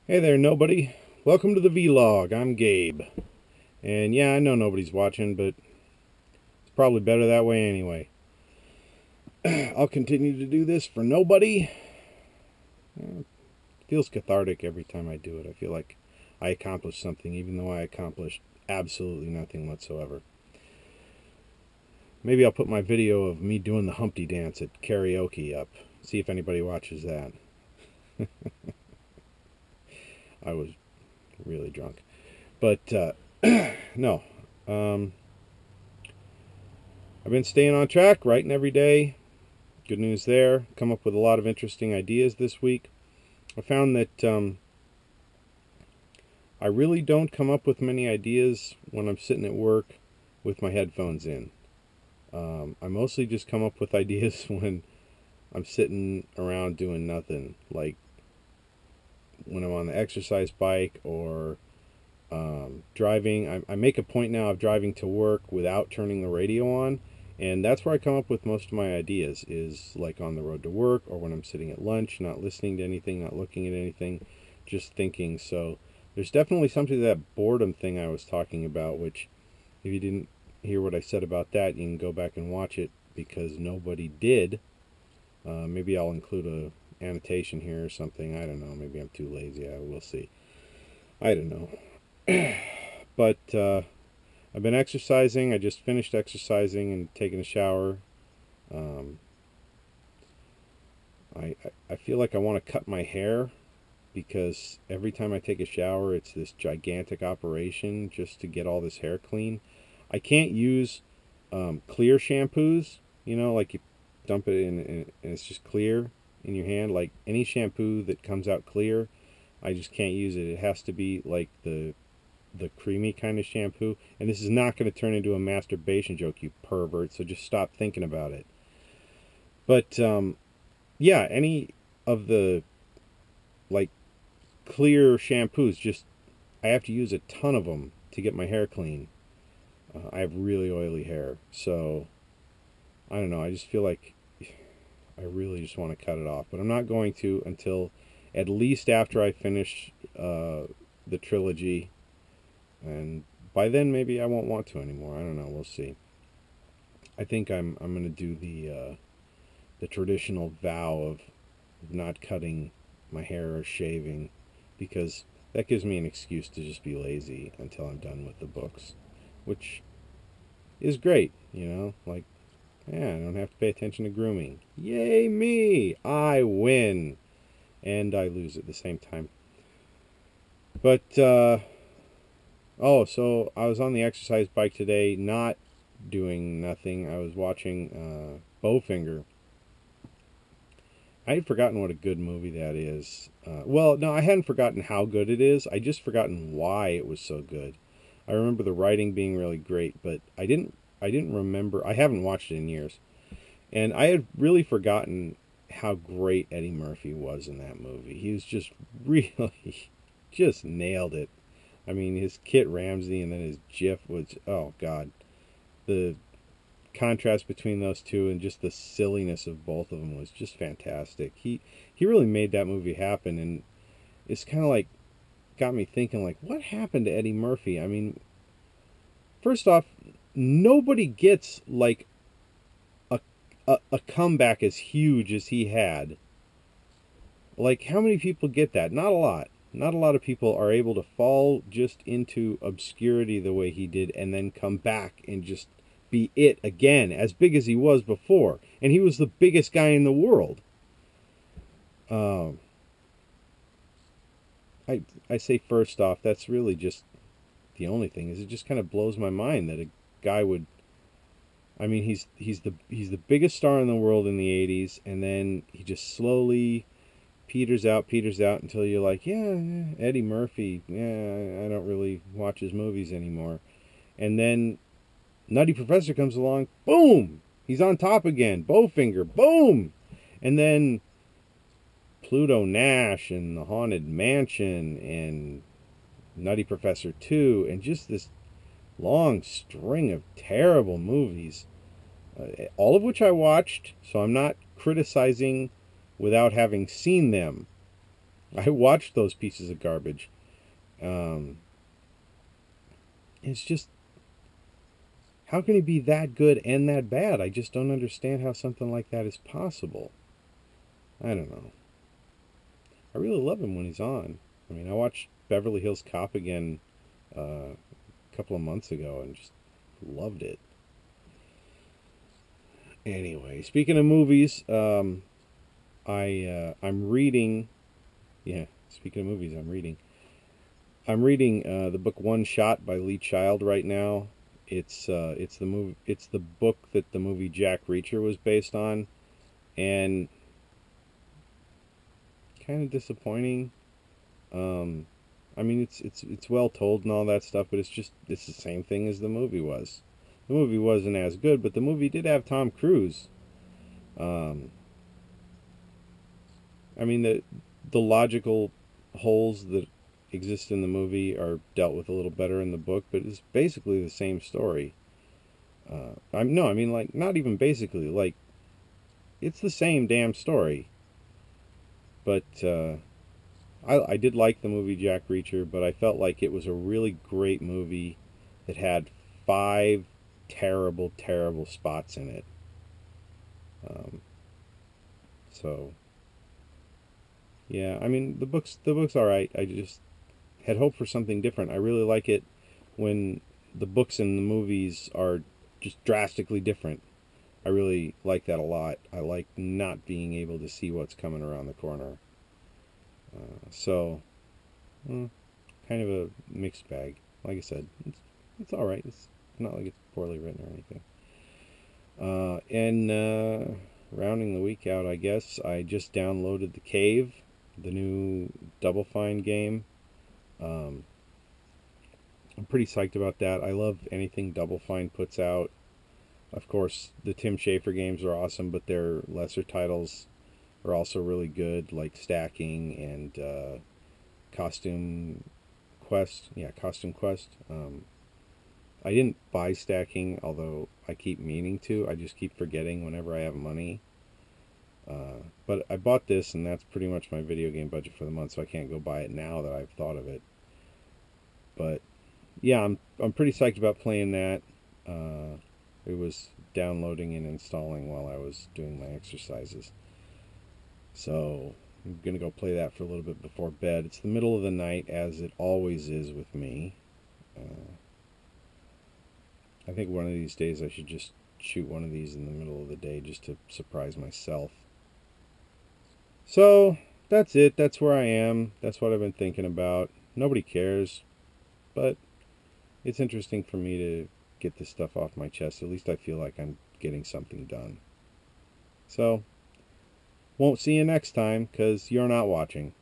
Hey there, nobody. Welcome to the V.Log. I'm Gabe. And yeah, I know nobody's watching, but it's probably better that way anyway. I'll continue to do this for nobody. It feels cathartic every time I do it. I feel like I accomplished something, even though I accomplished absolutely nothing whatsoever. Maybe I'll put my video of me doing the Humpty dance at karaoke up. See if anybody watches that. I was really drunk. But, no. I've been staying on track, writing every day. Good news there. Come up with a lot of interesting ideas this week. I found that I really don't come up with many ideas when I'm sitting at work with my headphones in. I mostly just come up with ideas when I'm sitting around doing nothing, like when I'm on the exercise bike or driving. I make a point now of driving to work without turning the radio on, and that's where I come up with most of my ideas, is like on the road to work or when I'm sitting at lunch, not listening to anything, not looking at anything, just thinking. So there's definitely something to that boredom thing I was talking about, which if you didn't hear what I said about that, you can go back and watch it because nobody did. Maybe I'll include a annotation here or something. I don't know. Maybe I'm too lazy. We'll see. I don't know. But I've been exercising. I just finished exercising and taking a shower. I feel like I want to cut my hair because every time I take a shower, it's this gigantic operation just to get all this hair clean. I can't use clear shampoos, you know, like you dump it in and it's just clear in your hand. Like any shampoo that comes out clear, I just can't use it. It has to be like the creamy kind of shampoo. And this is not going to turn into a masturbation joke, you pervert, so just stop thinking about it. But yeah, any of the like clear shampoos, just I have to use a ton of them to get my hair clean. I have really oily hair, so I don't know, I just feel like I really just want to cut it off, but I'm not going to until at least after I finish the trilogy, and by then maybe I won't want to anymore. I don't know, we'll see. I think I'm going to do the traditional vow of not cutting my hair or shaving, because that gives me an excuse to just be lazy until I'm done with the books, which is great, you know, like, yeah, I don't have to pay attention to grooming. Yay me! I win! And I lose at the same time. But, oh, so I was on the exercise bike today, not doing nothing. I was watching Bowfinger. I had forgotten what a good movie that is. Well, no, I hadn't forgotten how good it is. I just forgotten why it was so good. I remember the writing being really great, but I didn't remember. I haven't watched it in years, and I had really forgotten how great Eddie Murphy was in that movie. He was just really, just nailed it. I mean, his Kit Ramsey and then his Jif was, oh God, the contrast between those two and just the silliness of both of them was just fantastic. He really made that movie happen, and it's kind of like got me thinking, like, what happened to Eddie Murphy? I mean, first off, nobody gets like a comeback as huge as he had. Like, how many people get that? Not a lot. Not a lot of people are able to fall just into obscurity the way he did and then come back and just be it again, as big as he was before. And he was the biggest guy in the world. I say first off, that's really just the only thing, is it just kind of blows my mind that a guy would, I mean, he's the biggest star in the world in the 80s, and then he just slowly peters out until you're like, yeah, Eddie Murphy, yeah, I don't really watch his movies anymore. And then Nutty Professor comes along, boom, he's on top again, Bowfinger, boom. And then Pluto Nash and The Haunted Mansion and Nutty Professor 2, and just this long string of terrible movies, all of which I watched, so I'm not criticizing without having seen them. I watched those pieces of garbage. It's just, how can he be that good and that bad? I just don't understand how something like that is possible. I don't know. I really love him when he's on. I mean, I watched Beverly Hills Cop again a couple of months ago and just loved it. Anyway, speaking of movies, I'm reading. Yeah, speaking of movies, I'm reading. I'm reading the book One Shot by Lee Child right now. It's the movie. It's the book that the movie Jack Reacher was based on, and kind of disappointing. I mean, it's well told and all that stuff, but it's the same thing as the movie was. The movie wasn't as good, but the movie did have Tom Cruise. Um, I mean, the logical holes that exist in the movie are dealt with a little better in the book, but it's basically the same story. I mean, like, not even basically, like, it's the same damn story. But I did like the movie Jack Reacher, but I felt like it was a really great movie that had 5 terrible, terrible spots in it. Um, so yeah, I mean, the book's all right. I just had hoped for something different. I really like it when the books and the movies are just drastically different. I really like that a lot. I like not being able to see what's coming around the corner. So, kind of a mixed bag. Like I said, it's all right. It's not like it's poorly written or anything. And rounding the week out, I guess I just downloaded The Cave, the new Double Fine game. Um, I'm pretty psyched about that. I love anything Double Fine puts out. Of course, the Tim Schafer games are awesome, but their lesser titles are also really good, like Stacking and Costume Quest. Yeah, Costume Quest. I didn't buy Stacking, although I keep meaning to. I just keep forgetting whenever I have money. But I bought this, and that's pretty much my video game budget for the month, so I can't go buy it now that I've thought of it. But yeah, I'm pretty psyched about playing that. It was downloading and installing while I was doing my exercises. So I'm going to go play that for a little bit before bed. It's the middle of the night, as it always is with me. I think one of these days I should just shoot one of these in the middle of the day just to surprise myself. So that's it. That's where I am. That's what I've been thinking about. Nobody cares, but it's interesting for me to get this stuff off my chest. At least I feel like I'm getting something done. So, won't see you next time because you're not watching.